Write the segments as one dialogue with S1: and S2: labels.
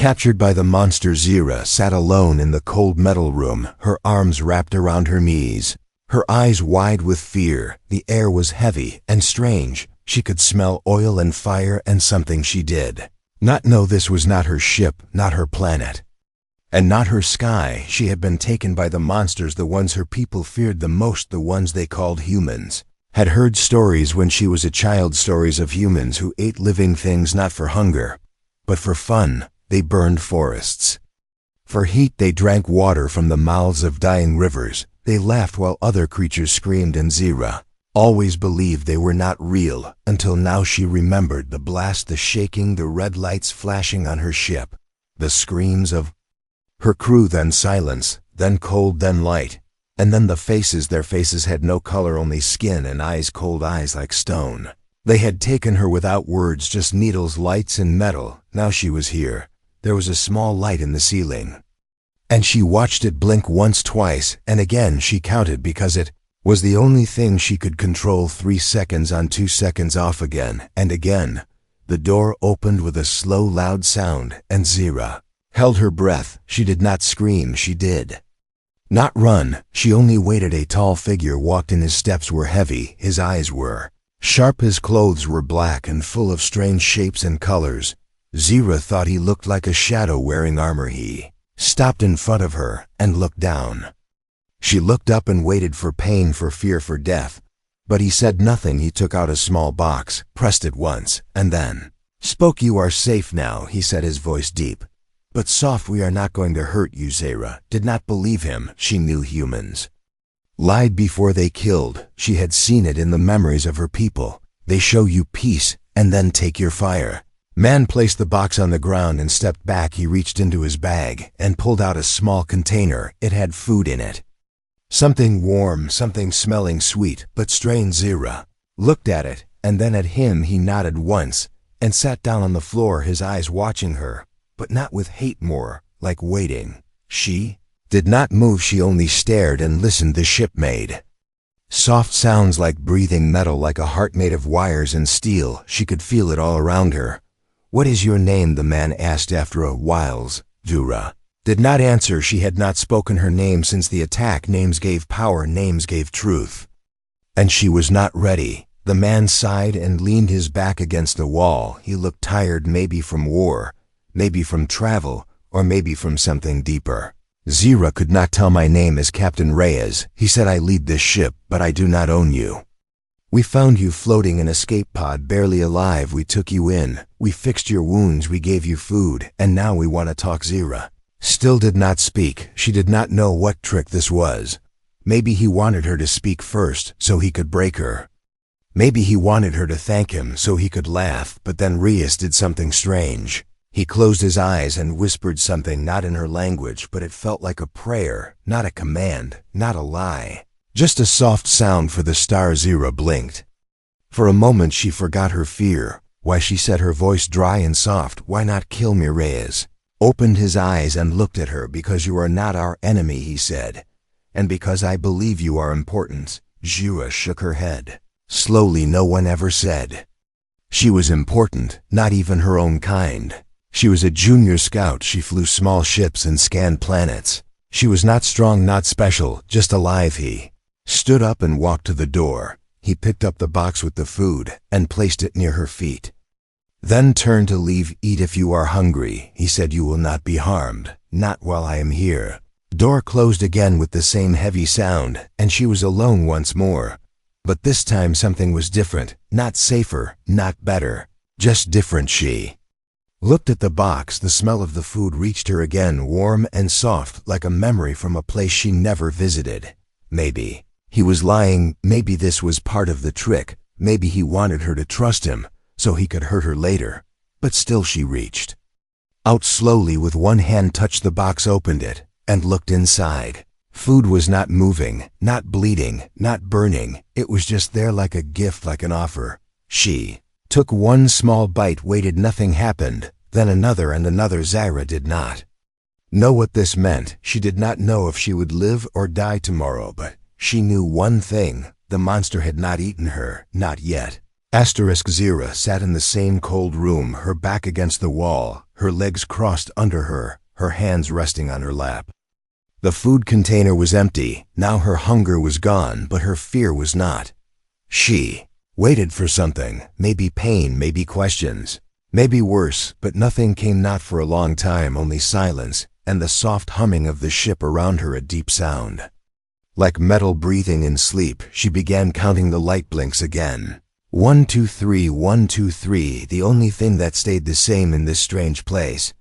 S1: Captured by the monster, Zira sat alone in the cold metal room, her arms wrapped around her knees. Her eyes wide with fear. The air was heavy and strange. She could smell oil and fire, and something she did not know. This was not her ship, not her planet, and not her sky. She had been taken by the monsters, the ones her people feared the most, the ones they called humans. Had heard stories when she was a child, stories of humans who ate living things not for hunger, but for fun. They burned forests. For heat, they drank water from the mouths of dying rivers. They laughed while other creatures screamed, and Zira always believed they were not real, until now she remembered the blast, the shaking, the red lights flashing on her ship, the screams of her crew, then silence, then cold, then light, and then the faces. Their faces had no color, only skin and eyes, cold eyes like stone. They had taken her without words, just needles, lights, and metal. Now she was here. There was a small light in the ceiling, and she watched it blink once, twice, and again. She counted because it was the only thing she could control. 3 seconds on, 2 seconds off, again and again. The door opened with a slow, loud sound, and Zira held her breath. She did not scream. She did not run. She only waited. A tall figure walked in. His steps were heavy. His eyes were sharp. His clothes were black and full of strange shapes and colors. Zira thought he looked like a shadow wearing armor. He stopped in front of her and looked down. She looked up and waited for pain, for fear, for death. But he said nothing. He took out a small box, pressed it once, and then spoke. "You are safe now," he said, his voice deep but soft. "We are not going to hurt you." Zira did not believe him. She knew humans lied before they killed. She had seen it in the memories of her people. They show you peace and then take your fire. Man placed the box on the ground and stepped back. He reached into his bag and pulled out a small container. It had food in it. Something warm, something smelling sweet, but strange. Zira looked at it and then at him. He nodded once and sat down on the floor, his eyes watching her, but not with hate, more like waiting. She did not move. She only stared and listened. The ship made soft sounds like breathing metal, like a heart made of wires and steel. She could feel it all around her. "What is your name?" the man asked after a while. Zira did not answer. She had not spoken her name since the attack. Names gave power, names gave truth, and she was not ready. The man sighed and leaned his back against the wall. He looked tired, maybe from war, maybe from travel, or maybe from something deeper. "Zira could not tell. My name is Captain Reyes," he said. "I lead this ship, but I do not own you. We found you floating in an escape pod, barely alive. We took you in. We fixed your wounds. We gave you food. And now we want to talk." Zira still did not speak. She did not know what trick this was. Maybe he wanted her to speak first, so he could break her. Maybe he wanted her to thank him, so he could laugh. But then Reyes did something strange. He closed his eyes and whispered something, not in her language, but it felt like a prayer, not a command, not a lie. Just a soft sound for the stars. Zira blinked. For a moment she forgot her fear. Why, she said, her voice dry and soft, "Why not kill me?" Reyes opened his eyes and looked at her. "Because you are not our enemy," he said, "and because I believe you are important." Zira shook her head. Slowly. No one ever said she was important, not even her own kind. She was a junior scout. She flew small ships and scanned planets. She was not strong, not special, just alive. He stood up and walked to the door. He picked up the box with the food and placed it near her feet. Then turned to leave. "Eat if you are hungry," he said. "You will not be harmed, not while I am here." Door closed again with the same heavy sound, and she was alone once more. But this time something was different, not safer, not better, just different. She looked at the box. The smell of the food reached her again, warm and soft, like a memory from a place she never visited. Maybe he was lying. Maybe this was part of the trick. Maybe he wanted her to trust him, so he could hurt her later. But still she reached out slowly, with one hand, touched the box, opened it, and looked inside. Food was not moving, not bleeding, not burning. It was just there, like a gift, like an offer. She took one small bite, waited. Nothing happened. Then another and another. Zira did not know what this meant. She did not know if she would live or die tomorrow, but she knew one thing: the monster had not eaten her, not yet. Zira sat in the same cold room, her back against the wall, her legs crossed under her, her hands resting on her lap. The food container was empty. Now her hunger was gone, but her fear was not. She waited for something, maybe pain, maybe questions, maybe worse, but nothing came. Not for a long time, only silence, and the soft humming of the ship around her, a deep sound. Like metal breathing in sleep, she began counting the light blinks again. 1, 2, 3, 1, 2, 3, the only thing that stayed the same in this strange place.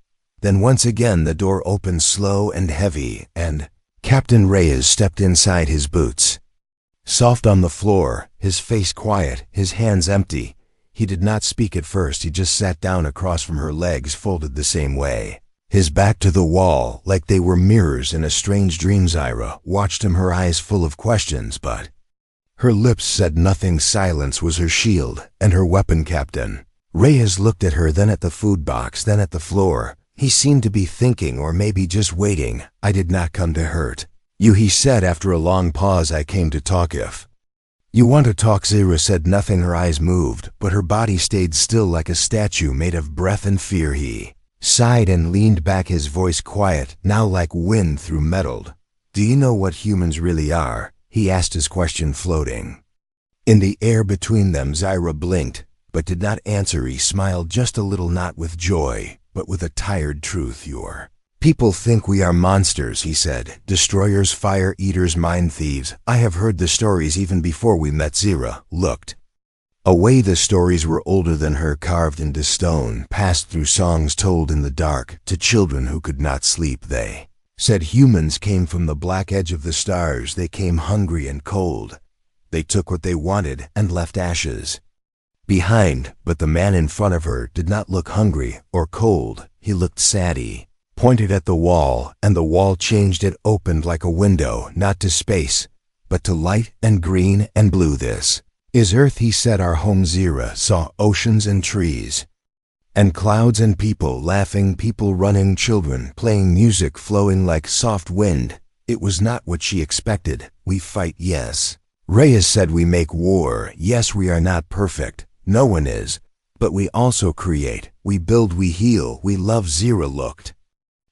S1: Then once again the door opened slow and heavy, and Captain Reyes stepped inside, his boots soft on the floor, his face quiet, his hands empty. He did not speak at first, he just sat down across from her, legs folded the same way, his back to the wall, like they were mirrors in a strange dream. Zaira watched him, her eyes full of questions, but her lips said nothing. Silence was her shield and her weapon. Captain Reyes looked at her, then at the food box, then at the floor. He seemed to be thinking, or maybe just waiting. I did not come to hurt you, he said after a long pause. I came to talk. If you want to talk. Zaira said nothing. Her eyes moved, but her body stayed still like a statue made of breath and fear. He sighed and leaned back, his voice quiet, now like wind through metal. Do you know what humans really are? He asked, his question floating in the air between them. Zaira blinked, but did not answer. He smiled just a little, not with joy, but with a tired truth. Your people think we are monsters, he said. Destroyers, fire eaters, mind thieves. I have heard the stories even before we met. Zaira looked away. The stories were older than her, carved into stone, passed through songs told in the dark to children who could not sleep. They said humans came from the black edge of the stars. They came hungry and cold. They took what they wanted and left ashes behind, but the man in front of her did not look hungry or cold. He looked sad. He pointed at the wall, and the wall changed. It opened like a window, not to space, but to light and green and blue. This is Earth, he said, our home. Zaira saw oceans and trees and clouds and people laughing, people running, children playing, music flowing like soft wind. It was not what she expected. We fight, yes. Reyes said we make war. Yes, we are not perfect. No one is. But we also create. We build, we heal, we love. Zaira looked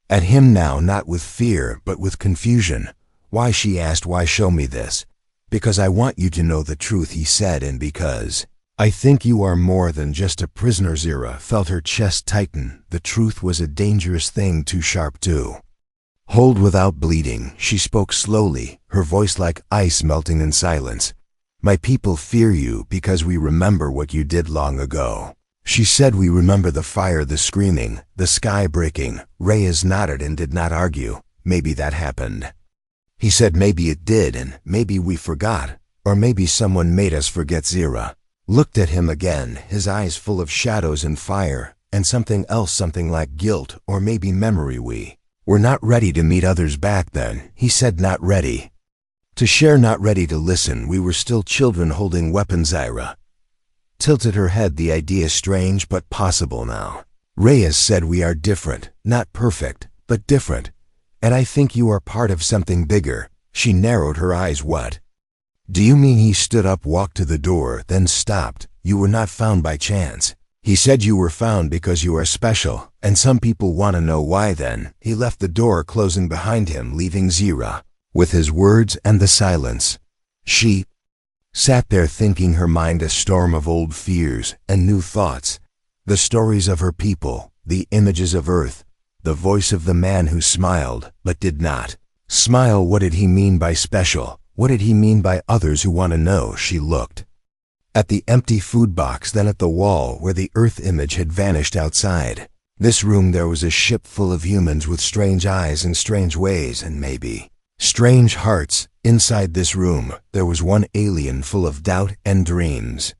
S1: at him now, not with fear, but with confusion. Why, she asked, why show me this? Because I want you to know the truth, he said, and because I think you are more than just a prisoner. Zaira felt her chest tighten. The truth was a dangerous thing, too sharp to hold without bleeding. She spoke slowly, her voice like ice melting in silence. My people fear you because we remember what you did long ago. She said, we remember the fire, the screaming, the sky breaking. Reyes nodded and did not argue. Maybe that happened. He said maybe it did, and maybe we forgot, or maybe someone made us forget. Zaira looked at him again, his eyes full of shadows and fire, and something else, something like guilt, or maybe memory. We were not ready to meet others back then, he said, not ready to share, not ready to listen. We were still children holding weapons. Zaira tilted her head, the idea strange but possible now. Reyes said we are different, not perfect, but different. And I think you are part of something bigger. She narrowed her eyes. What do you mean? He stood up, walked to the door, then stopped. You were not found by chance. He said you were found because you are special, and some people want to know why. Then he left, the door closing behind him, leaving Zaira with his words and the silence. She sat there thinking, her mind a storm of old fears and new thoughts. The stories of her people, the images of Earth, the voice of the man who smiled but did not smile. What did he mean by special? What did he mean by others who want to know? She looked at the empty food box, then at the wall where the Earth image had vanished. Outside this room there was a ship full of humans with strange eyes and strange ways and maybe strange hearts. Inside this room there was one alien full of doubt and dreams,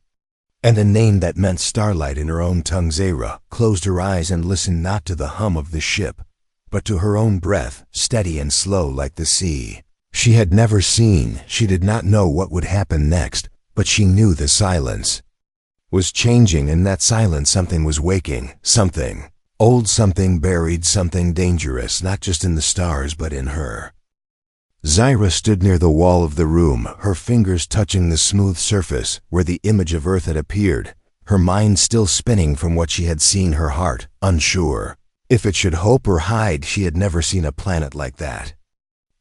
S1: and a name that meant starlight in her own tongue. Zaira closed her eyes and listened, not to the hum of the ship, but to her own breath, steady and slow like the sea. She had never seen, she did not know what would happen next, but she knew the silence was changing. In that silence something was waking, something old, something buried, something dangerous, not just in the stars but in her. Zaira stood near the wall of the room, her fingers touching the smooth surface where the image of Earth had appeared, her mind still spinning from what she had seen, her heart unsure. If it should hope or hide, she had never seen a planet like that.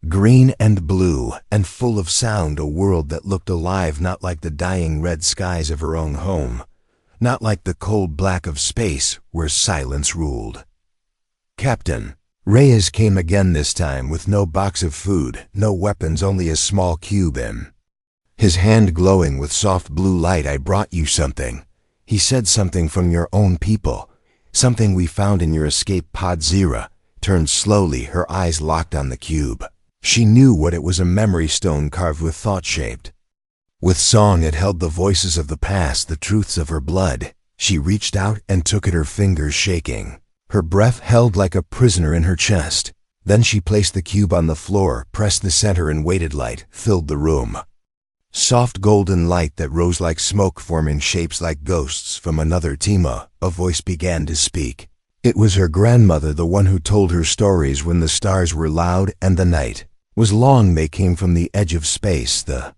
S1: Green and blue, and full of sound, a world that looked alive, not like the dying red skies of her own home, not like the cold black of space where silence ruled. "Captain." Reyes came again, this time with no box of food, no weapons, only a small cube in his hand glowing with soft blue light. "I brought you something." He said, "something from your own people, something we found in your escape pod." Zira turned slowly, her eyes locked on the cube. She knew what it was, a memory stone carved with thought, shaped with song. It held the voices of the past, the truths of her blood. She reached out and took it, her fingers shaking, her breath held like a prisoner in her chest. Then she placed the cube on the floor, pressed the center, and waited. Light filled the room. Soft golden light that rose like smoke, forming shapes like ghosts from another Tima. A voice began to speak. It was her grandmother, the one who told her stories when the stars were loud and the night was long. They came from the edge of space. The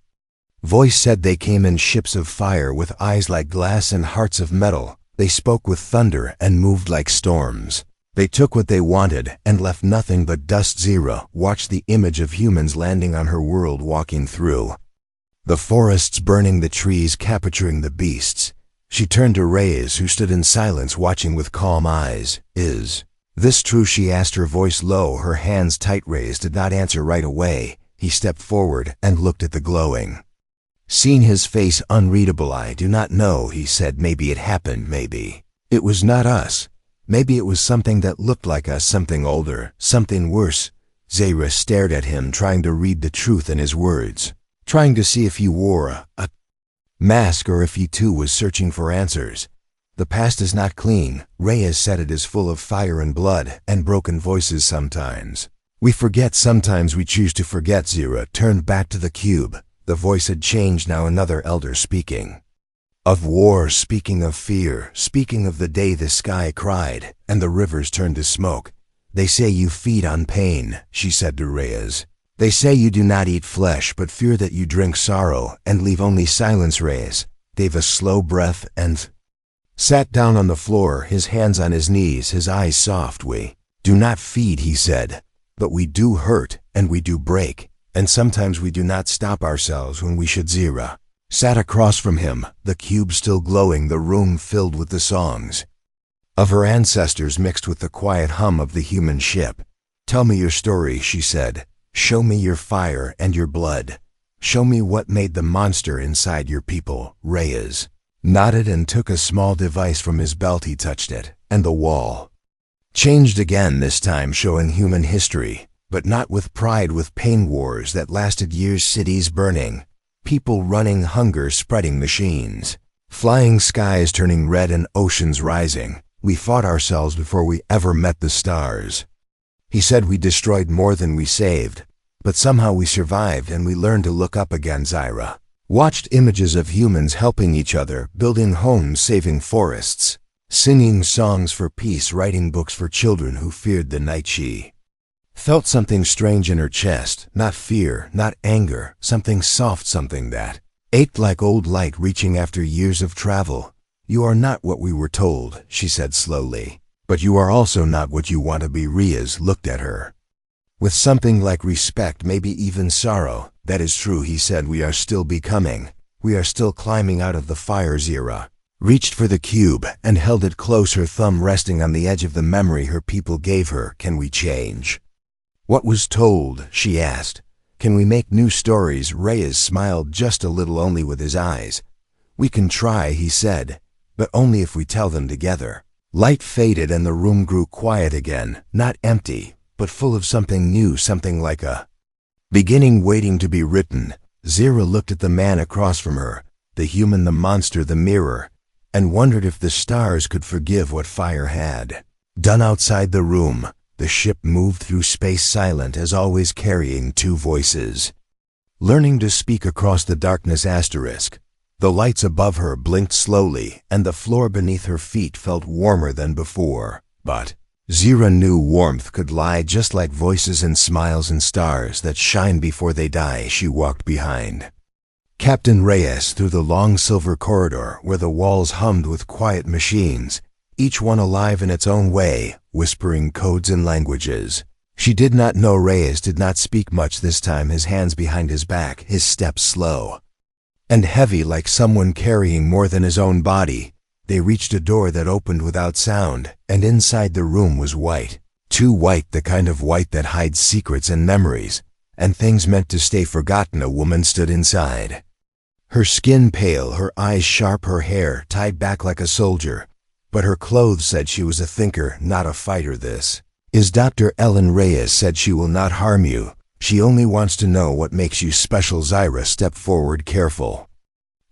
S1: voice said they came in ships of fire, with eyes like glass and hearts of metal. They spoke with thunder and moved like storms. They took what they wanted and left nothing but dust. Zira watched the image of humans landing on her world, walking through the forests, burning the trees, capturing the beasts. She turned to Reyes, who stood in silence, watching with calm eyes. "Is this true?" she asked, her voice low, her hands tight. Reyes did not answer right away. He stepped forward and looked at the glowing scene, his face unreadable. "I do not know," he said. "Maybe it happened. Maybe it was not us. Maybe it was something that looked like us, something older, something worse." Zira stared at him, trying to read the truth in his words, trying to see if he wore a mask or if he too was searching for answers. "The past is not clean," Reyes said. "It is full of fire and blood and broken voices. Sometimes we forget, sometimes we choose to forget." Zira turned back to the cube. The voice had changed now, another elder speaking of war, speaking of fear, speaking of the day the sky cried and the rivers turned to smoke. "They say you feed on pain," she said to Reyes. "They say you do not eat flesh, but fear that you drink sorrow and leave only silence." Reyes gave a slow breath and sat down on the floor, his hands on his knees, his eyes soft. "We do not feed," he said, "but we do hurt and we do break, and sometimes we do not stop ourselves when we should." Zira sat across from him, the cube still glowing, the room filled with the songs of her ancestors mixed with the quiet hum of the human ship. "Tell me your story," she said. "Show me your fire and your blood. Show me what made the monster inside your people." Reyes nodded and took a small device from his belt. He touched it, and the wall changed again, this time showing human history, but not with pride, with pain, wars that lasted years, cities burning, people running, hunger spreading, machines flying, skies turning red, and oceans rising. "We fought ourselves before we ever met the stars." He said, "We destroyed more than we saved, but somehow we survived and we learned to look up again." Zira watched images of humans helping each other, building homes, saving forests, singing songs for peace, writing books for children who feared the night. She felt something strange in her chest, not fear, not anger, something soft, something that ached like old light reaching after years of travel. "You are not what we were told," she said slowly, "but you are also not what you want to be." Reyes looked at her with something like respect, maybe even sorrow. "That is true," he said. "We are still becoming. We are still climbing out of the fire." Zira reached for the cube and held it close, her thumb resting on the edge of the memory her people gave her. "Can we change what was told?" she asked. "Can we make new stories?" Reyes smiled just a little, only with his eyes. "We can try," he said, "but only if we tell them together." Light faded and the room grew quiet again, not empty, but full of something new, something like a beginning waiting to be written. Zira looked at the man across from her, the human, the monster, the mirror, and wondered if the stars could forgive what fire had done. Outside the room, the ship moved through space, silent as always, carrying two voices, learning to speak across the darkness. Asterisk. The lights above her blinked slowly, and the floor beneath her feet felt warmer than before. But Zira knew warmth could lie, just like voices and smiles and stars that shine before they die. She walked behind Captain Reyes through the long silver corridor where the walls hummed with quiet machines. each one alive in its own way, whispering codes and languages. She did not know Reyes did not speak much this time, his hands behind his back, his steps slow and heavy like someone carrying more than his own body. They reached a door that opened without sound, and inside the room was white. Too white, the kind of white that hides secrets and memories, and things meant to stay forgotten. A woman stood inside. Her skin pale, her eyes sharp, her hair tied back like a soldier. But her clothes said she was a thinker, not a fighter. This is Dr. Ellen Reyes. Said she will not harm you. She only wants to know what makes you special. Zira stepped forward, careful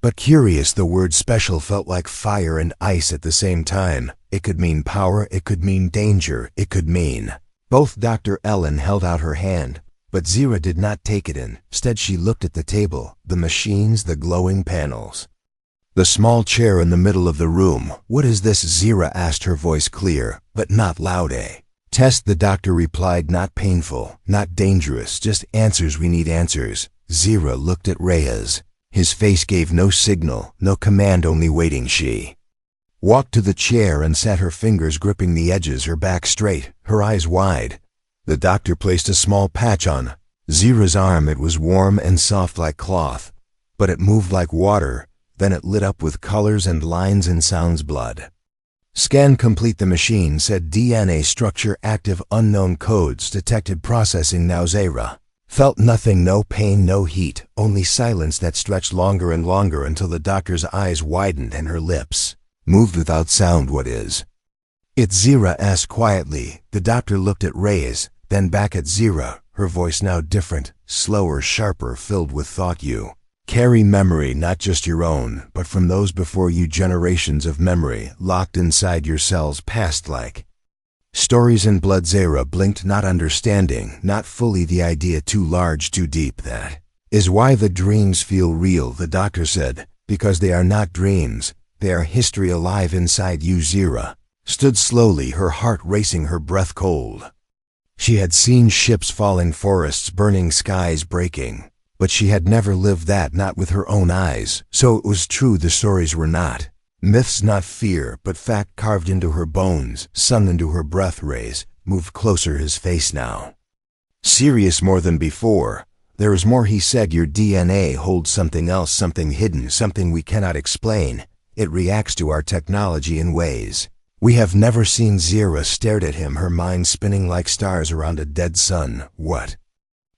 S1: but curious. The word special felt like fire and ice at the same time. It could mean power, it could mean danger, it could mean both. Dr. Ellen held out her hand, but Zira did not take it in. Instead, she looked at the table, the machines, the glowing panels, the small chair in the middle of the room. What is this? Zira asked, her voice clear, but not loud. A test, the doctor replied, not painful, not dangerous, just answers. We need answers. Zira looked at Reyes. His face gave no signal, no command, only waiting. She walked to the chair and sat, her fingers gripping the edges, her back straight, her eyes wide. The doctor placed a small patch on Zira's arm. It was warm and soft like cloth, but it moved like water. Then it lit up with colors and lines and sounds. Blood scan complete, the machine said. DNA structure active, unknown codes detected, processing now. Zira felt nothing, no pain, no heat, only silence that stretched longer and longer until the doctor's eyes widened and her lips moved without sound. What is it? Zira asked quietly. The doctor looked at Reyes, then back at Zira, her voice now different, slower, sharper, filled with thought. You carry memory, not just your own, but from those before you. Generations of memory locked inside your cells, past like stories in blood. Zira blinked, not understanding, not fully, the idea too large, too deep. That is why the dreams feel real, the doctor said, because they are not dreams, they are history alive inside you. Zira stood slowly, her heart racing, her breath cold. She had seen ships falling, forests burning, skies breaking, but she had never lived that, not with her own eyes. So it was true, the stories were not myths, not fear, but fact carved into her bones, sung into her breath. Reyes moved closer, his face now serious more than before. There is more, he said. Your DNA holds something else, something hidden, something we cannot explain. It reacts to our technology in ways we have never seen. Zira stared at him, her mind spinning like stars around a dead sun. What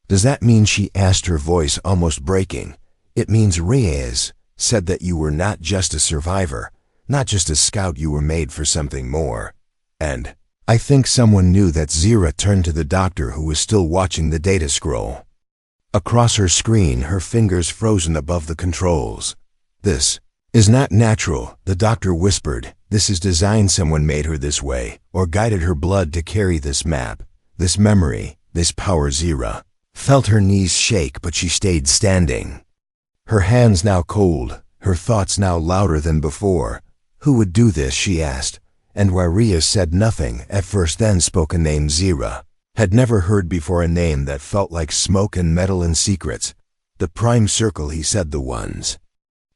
S1: does that mean? She asked, her voice almost breaking. It means, Reyes said, that you were not just a survivor, not just a scout, you were made for something more. And I think someone knew that. Zira turned to the doctor, who was still watching the data scroll across her screen, her fingers frozen above the controls. This is not natural, the doctor whispered. This is designed. Someone made her this way, or guided her blood to carry this map, this memory, this power. Zira felt her knees shake, but she stayed standing, her hands now cold, her thoughts now louder than before. Who would do this? She asked, and Reyes said nothing at first, then spoke a name Zira had never heard before, a name that felt like smoke and metal and secrets. The Prime Circle, he said, the ones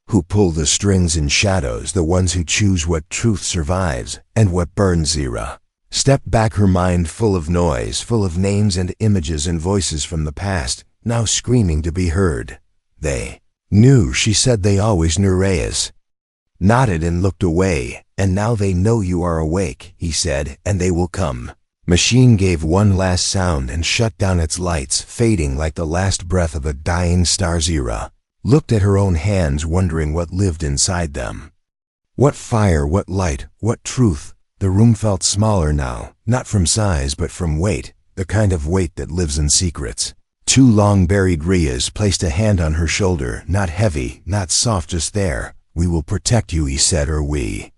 S1: who pull the strings in shadows, the ones who choose what truth survives and what burns. Zira stepped back, her mind full of noise, full of names and images and voices from the past, now screaming to be heard. They knew, she said. They always knew. Reyes nodded and looked away. And now they know you are awake, he said, and they will come. Machine gave one last sound and shut down its lights, fading like the last breath of a dying star. Zira looked at her own hands, wondering what lived inside them. What fire, what light, what truth. The room felt smaller now, not from size but from weight, the kind of weight that lives in secrets. Too long buried. Reyes placed a hand on her shoulder, not heavy, not soft, just there. We will protect you, he said, or we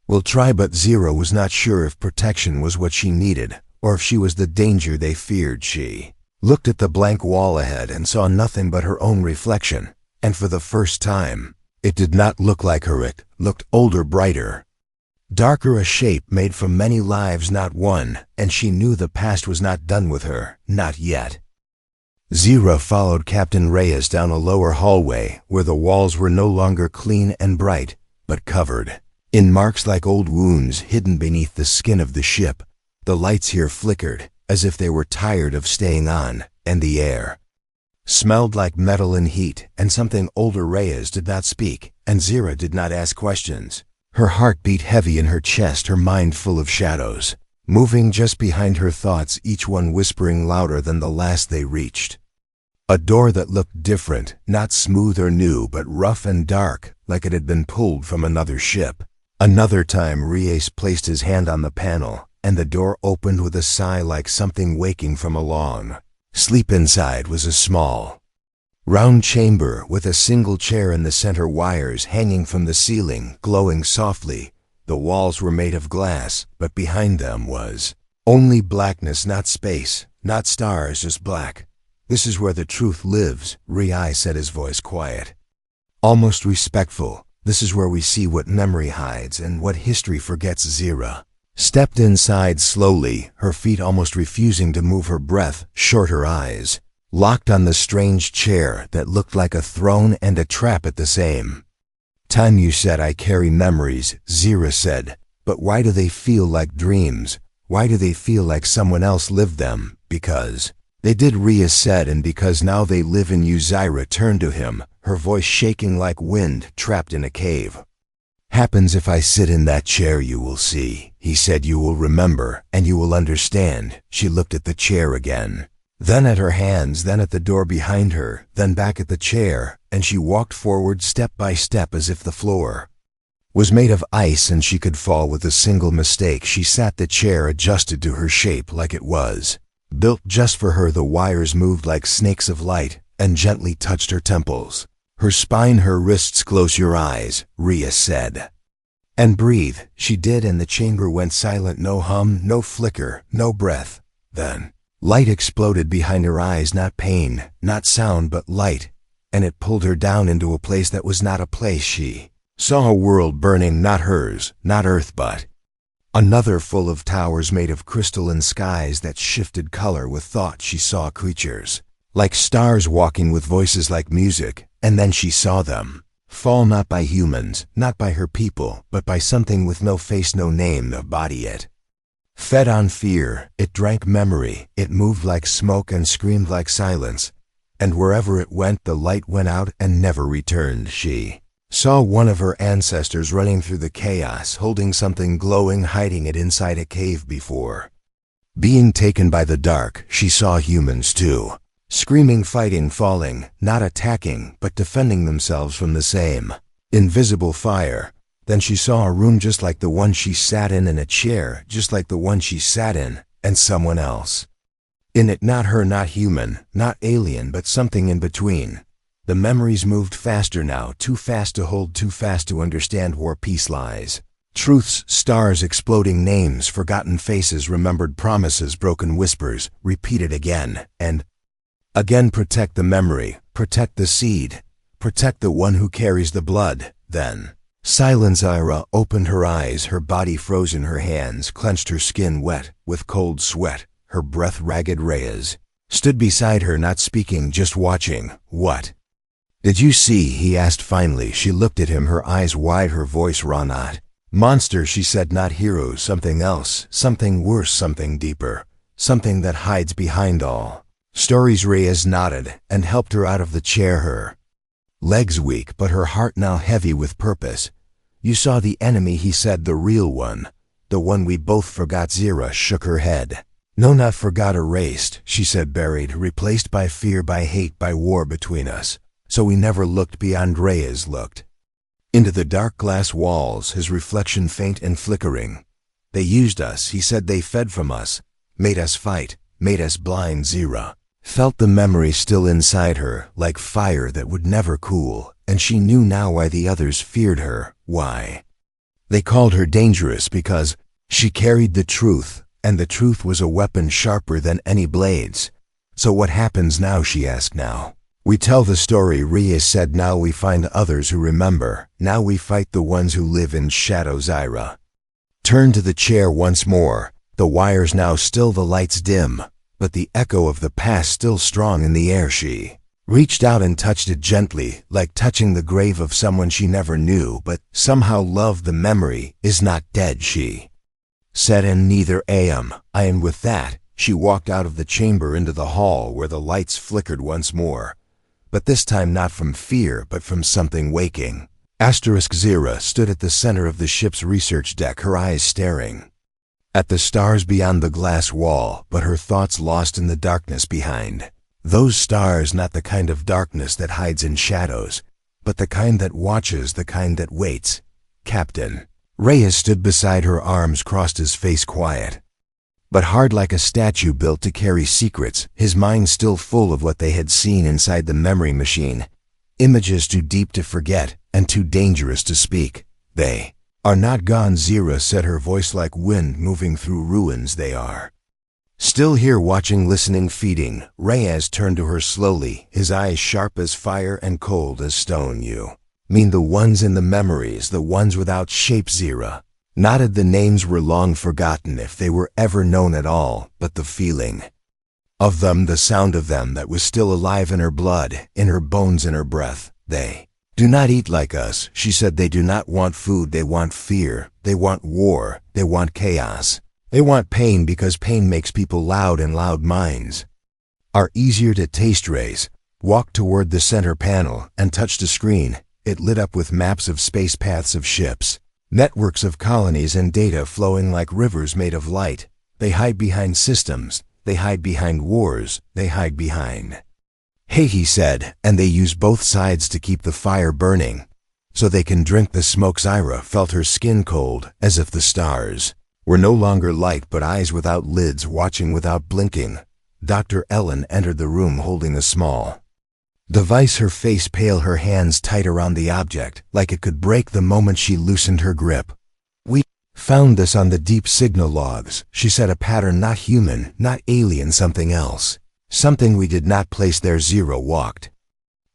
S1: will try. But Zira was not sure if protection was what she needed, or if she was the danger they feared. She looked at the blank wall ahead and saw nothing but her own reflection, and for the first time, it did not look like her. It looked older, brighter, darker, a shape made from many lives, not one, and she knew the past was not done with her, not yet. Zira followed Captain Reyes down a lower hallway where the walls were no longer clean and bright, but covered In marks like old wounds hidden beneath the skin of the ship, the lights here flickered, as if they were tired of staying on, and the air smelled like metal and heat, and something older. Reyes did not speak, and Zira did not ask questions. Her heart beat heavy in her chest, her mind full of shadows, moving just behind her thoughts, each one whispering louder than the last they reached. A door that looked different, not smooth or new, but rough and dark, like it had been pulled from another ship. Another time Reyes placed his hand on the panel, and the door opened with a sigh like something waking from a long sleep. Inside was a small, round chamber with a single chair in the center, wires hanging from the ceiling, glowing softly. The walls were made of glass, but behind them was only blackness, not space, not stars, just black. This is where the truth lives, Reyes said, his voice quiet, almost respectful. This is where we see what memory hides and what history forgets. Zira stepped inside slowly, her feet almost refusing to move, her breath short, her eyes locked on the strange chair that looked like a throne and a trap at the same time. You said I carry memories, Zira said, but why do they feel like dreams? Why do they feel like someone else lived them? Because they did, Reyes said, and because now they live in you. Zira turned to him, her voice shaking like wind trapped in a cave. Happens if I sit in that chair, you will see, he said. You will remember, and you will understand. She looked at the chair again, then at her hands, then at the door behind her, then back at the chair, and she walked forward step by step as if the floor was made of ice and she could fall with a single mistake. She sat, the chair adjusted to her shape like it was built just for her. The wires moved like snakes of light and gently touched her temples, her spine, her wrists. Close your eyes, Reyes said, and breathe. She did, and the chamber went silent. No hum, no flicker, no breath. Then light exploded behind her eyes, not pain, not sound, but light, and it pulled her down into a place that was not a place. She saw a world burning, not hers, not Earth, but another, full of towers made of crystal and skies that shifted color with thought. She saw creatures like stars walking with voices like music, and then she saw them fall, not by humans, not by her people, but by something with no face, no name, no body. It fed on fear, it drank memory, it moved like smoke and screamed like silence, and wherever it went the light went out and never returned. She saw one of her ancestors running through the chaos, holding something glowing, hiding it inside a cave before being taken by the dark. She saw humans too, screaming, fighting, falling, not attacking, but defending themselves from the same invisible fire. Then she saw a room just like the one she sat in, and a chair just like the one she sat in, and someone else in it, not her, not human, not alien, but something in between. The memories moved faster now, too fast to hold, too fast to understand where peace lies. Truths, stars, exploding names, forgotten faces, remembered promises, broken whispers, repeated again and again. Protect the memory, protect the seed, protect the one who carries the blood. Then silence. Ira opened her eyes, her body frozen, her hands clenched, her skin wet with cold sweat, her breath ragged. Reyes stood beside her, not speaking, just watching. What did you see? He asked finally. She looked at him, her eyes wide, her voice raw. Not monster, she said, not heroes, something else, something worse, something deeper, something that hides behind all stories. Reyes nodded and helped her out of the chair, her legs weak, but her heart now heavy with purpose. You saw the enemy, he said, the real one, the one we both forgot. Zira shook her head. No, not forgot, erased, she said, buried, replaced by fear, by hate, by war between us. So we never looked beyond. Reyes looked into the dark glass walls, his reflection faint and flickering. They used us, he said, they fed from us, made us fight, made us blind. Zira felt the memory still inside her, like fire that would never cool, and she knew now why the others feared her, why they called her dangerous, because she carried the truth, and the truth was a weapon sharper than any blades. So what happens now? She asked. Now we tell the story, Reyes said. Now we find others who remember. Now we fight the ones who live in shadows. Ira turned to the chair once more, the wires now still, the lights dim, but the echo of the past still strong in the air. She reached out and touched it gently, like touching the grave of someone she never knew, but somehow loved. The memory is not dead, she said, and neither am I. And with that, she walked out of the chamber into the hall where the lights flickered once more, but this time not from fear, but from something waking. Zira stood at the center of the ship's research deck, her eyes staring at the stars beyond the glass wall, but her thoughts lost in the darkness behind. Those stars, not the kind of darkness that hides in shadows, but the kind that watches, the kind that waits. Captain Reyes stood beside her, arms crossed, his face quiet, but hard like a statue built to carry secrets, his mind still full of what they had seen inside the memory machine. Images too deep to forget and too dangerous to speak. They are not gone, Zira said, her voice like wind moving through ruins. They are still here, watching, listening, feeding. Reyes turned to her slowly, his eyes sharp as fire and cold as stone. You mean the ones in the memories, the ones without shape? Zira nodded. The names were long forgotten, if they were ever known at all, but the feeling of them, the sound of them, that was still alive in her blood, in her bones, in her breath. They do not eat like us, she said. They do not want food. They want fear. They want war. They want chaos. They want pain, because pain makes people loud, and loud minds are easier to taste. Reyes walked toward the center panel and touched a screen. It lit up with maps of space, paths of ships, networks of colonies, and data flowing like rivers made of light. They hide behind systems. They hide behind wars. They hide behind. Hey, he said, and they use both sides to keep the fire burning, so they can drink the smoke. Zira felt her skin cold, as if the stars were no longer light, but eyes without lids, watching without blinking. Dr. Ellen entered the room holding a small device, her face pale, her hands tight around the object, like it could break the moment she loosened her grip. We found this on the deep signal logs, she said, a pattern not human, not alien, something else. Something we did not place there. Zira walked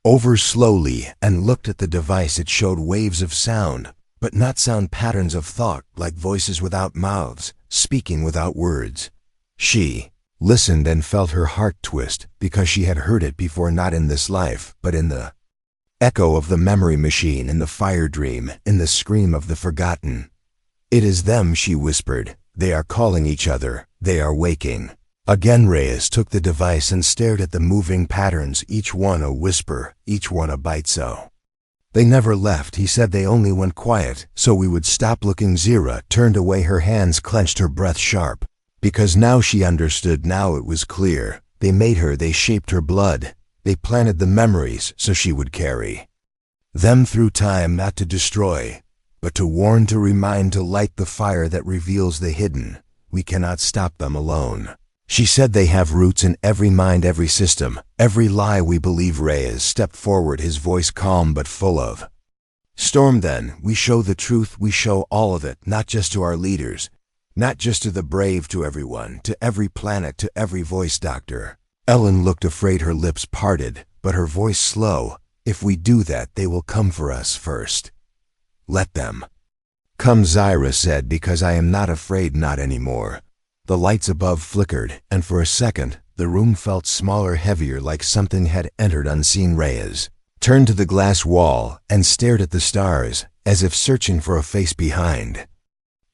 S1: over slowly and looked at the device. It showed waves of sound, but not sound, patterns of thought, like voices without mouths, speaking without words. She listened and felt her heart twist, because she had heard it before, not in this life, but in the echo of the memory machine, in the fire dream, in the scream of the forgotten. It is them, she whispered. They are calling each other. They are waking. Again Reyes took the device and stared at the moving patterns, each one a whisper, each one a bite. So they never left, he said. They only went quiet, so we would stop looking. Zira turned away, her hands clenched, her breath sharp, because now she understood. Now it was clear. They made her, they shaped her blood. They planted the memories so she would carry them through time, not to destroy, but to warn, to remind, to light the fire that reveals the hidden. We cannot stop them alone, she said. They have roots in every mind, every system, every lie we believe. Reyes stepped forward, his voice calm but full of storm. Then we show the truth. We show all of it, not just to our leaders, not just to the brave, to everyone, to every planet, to every voice. Dr. Ellen looked afraid, her lips parted, but her voice slow. If we do that, they will come for us first. Let them come, Zira said, because I am not afraid, not anymore. The lights above flickered, and for a second, the room felt smaller, heavier, like something had entered unseen. Reyes turned to the glass wall and stared at the stars, as if searching for a face behind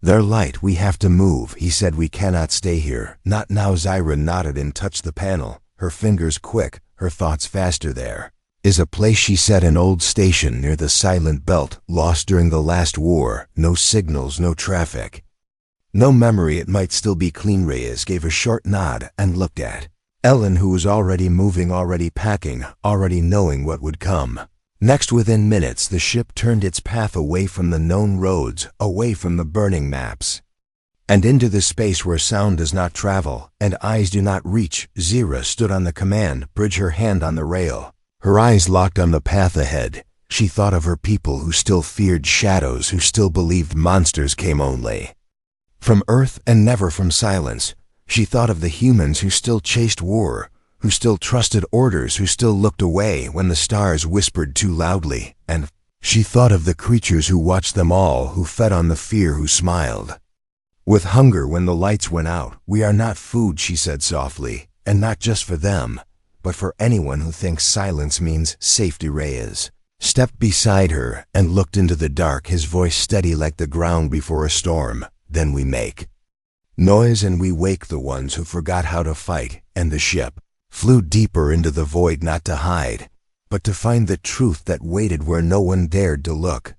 S1: their light. We have to move, he said. We cannot stay here. Not now. Zira nodded and touched the panel, her fingers quick, her thoughts faster. There is a place, she said, an old station near the silent belt, lost during the last war. No signals, no traffic, no memory. It might still be clean. Reyes gave a short nod and looked at Ellen, who was already moving, already packing, already knowing what would come next. Within minutes, the ship turned its path away from the known roads, away from the burning maps, and into the space where sound does not travel and eyes do not reach. Zira stood on the command bridge, her hand on the rail, her eyes locked on the path ahead. She thought of her people who still feared shadows, who still believed monsters came only from Earth and never from silence. She thought of the humans who still chased war, who still trusted orders, who still looked away when the stars whispered too loudly. And she thought of the creatures who watched them all, who fed on the fear, who smiled with hunger when the lights went out. We are not food, she said softly, and not just for them. but for anyone who thinks silence means safety. Reyes stepped beside her and looked into the dark, his voice steady like the ground before a storm. Then we make noise and we wake the ones who forgot how to fight, and the ship flew deeper into the void, not to hide, but to find the truth that waited where no one dared to look.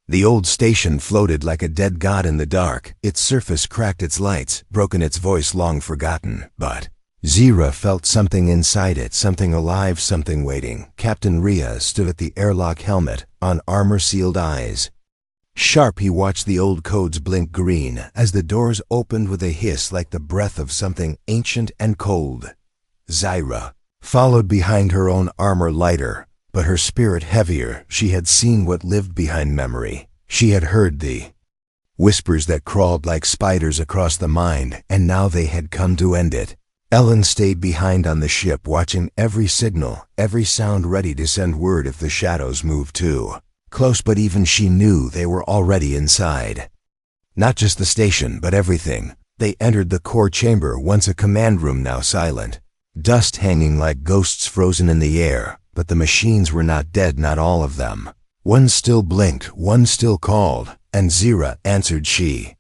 S1: The old station floated like a dead god in the dark, its surface cracked, its lights broken, its voice long forgotten. But Zira felt something inside it, something alive, something waiting. Captain Rhea stood at the airlock, helmet on, armor-sealed eyes sharp. He watched the old codes blink green as the doors opened with a hiss like the breath of something ancient and cold. Zira followed behind, her own armor lighter, but her spirit heavier. She had seen what lived behind memory. She had heard the whispers that crawled like spiders across the mind, and now they had come to end it. Ellen stayed behind on the ship, watching every signal, every sound, ready to send word if the shadows moved too close. But even she knew they were already inside. Not just the station, but everything. They entered the core chamber, once a command room, now silent. Dust hanging like ghosts frozen in the air, but the machines were not dead, not all of them. One still blinked, one still called, and Zira answered. She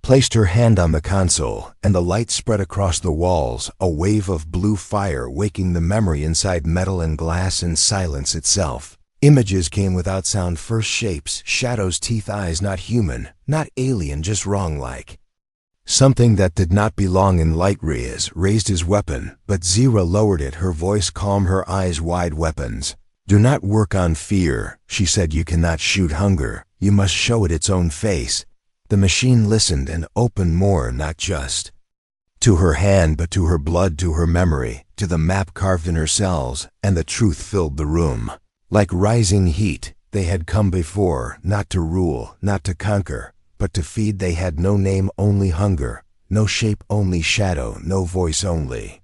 S1: placed her hand on the console, and the light spread across the walls, a wave of blue fire waking the memory inside metal and glass and silence itself. Images came without sound, first shapes, shadows, teeth, eyes, not human, not alien, just wrong, like something that did not belong in light. Reyes raised his weapon, but Zira lowered it, her voice calm, her eyes wide. Weapons do not work on fear, she said. You cannot shoot hunger, you must show it its own face. The machine listened and opened more, not just to her hand, but to her blood, to her memory, to the map carved in her cells, and the truth filled the room. Like rising heat, they had come before, not to rule, not to conquer, but to feed. They had no name, only hunger, no shape, only shadow, no voice, only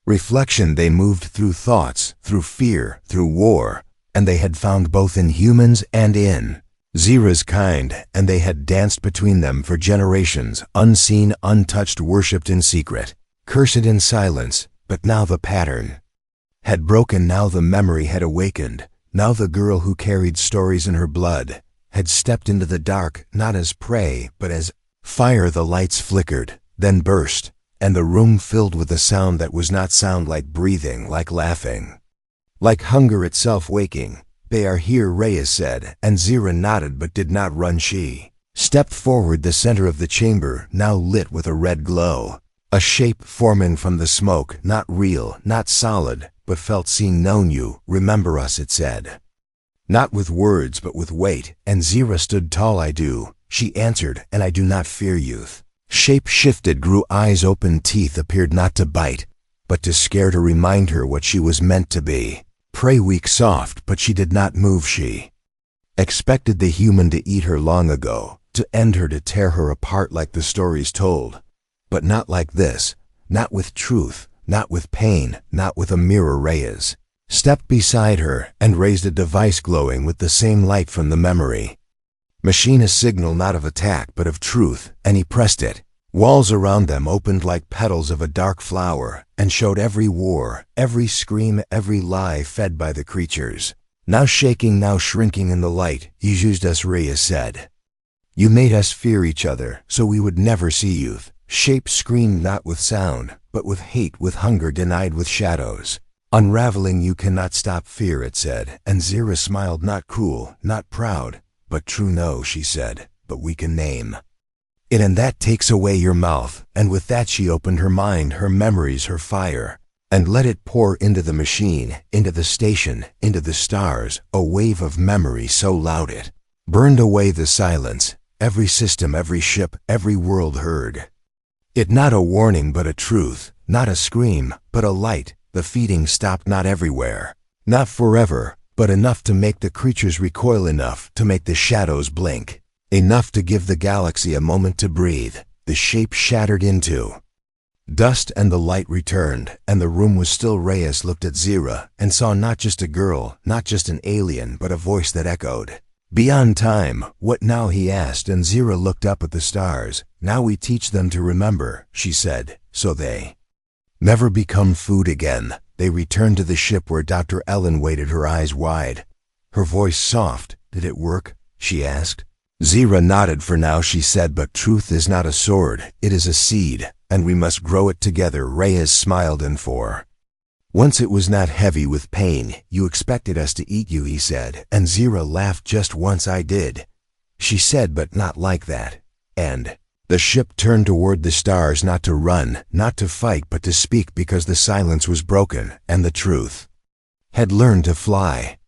S1: reflection. They moved through thoughts, through fear, through war, and they had found both in humans and in Zira's kind, and they had danced between them for generations, unseen, untouched, worshipped in secret, cursed in silence. But now the pattern had broken, now the memory had awakened. Now the girl who carried stories in her blood had stepped into the dark, not as prey, but as fire. The lights flickered, then burst, and the room filled with a sound that was not sound, like breathing, like laughing, like hunger itself waking. They are here, Reyes said, and Zira nodded but did not run. She stepped forward, the center of the chamber now lit with a red glow, a shape forming from the smoke, not real, not solid, but felt, seen, known. You remember us, it said. Not with words, but with weight, and Zira stood tall. I do, she answered, and I do not fear youth. Shape shifted, grew, eyes open, teeth appeared, not to bite, but to scare, to remind her what she was meant to be. Prey, weak, soft, but she did not move. She expected the human to eat her long ago, to end her, to tear her apart like the stories told. But not like this, not with truth, not with pain, not with a mirror. Reyes stepped beside her and raised a device glowing with the same light from the memory machine, a signal not of attack but of truth, and he pressed it. Walls around them opened like petals of a dark flower and showed every war, every scream, every lie fed by the creatures. Now shaking, now shrinking in the light. You used us, Reyes said. You made us fear each other so we would never see youth. Shape screamed, not with sound, but with hate, with hunger denied, with shadows unraveling. You cannot stop fear, it said, and Zira smiled, not cruel, not proud, but true. No, she said, but we can name it, and that takes away your mouth. And with that she opened her mind, her memories, her fire, and let it pour into the machine, into the station, into the stars, a wave of memory so loud it burned away the silence. Every system, every ship, every world heard it, not a warning but a truth, not a scream but a light. The feeding stopped, not everywhere, not forever, but enough to make the creatures recoil, enough to make the shadows blink, enough to give the galaxy a moment to breathe. The shape shattered into dust and the light returned, and the room was still. Reyes looked at Zira and saw not just a girl, not just an alien, but a voice that echoed beyond time. What now, he asked, and Zira looked up at the stars. Now we teach them to remember, she said, so they never become food again. They returned to the ship where Dr. Ellen waited, her eyes wide, her voice soft. Did it work? She asked. Zira nodded. For now, she said, but truth is not a sword, it is a seed, and we must grow it together. Reyes smiled and for once it was not heavy with pain. You expected us to eat you, he said, and Zira laughed. Just once I did, she said, but not like that. And the ship turned toward the stars, not to run, not to fight, but to speak, because the silence was broken, and the truth had learned to fly.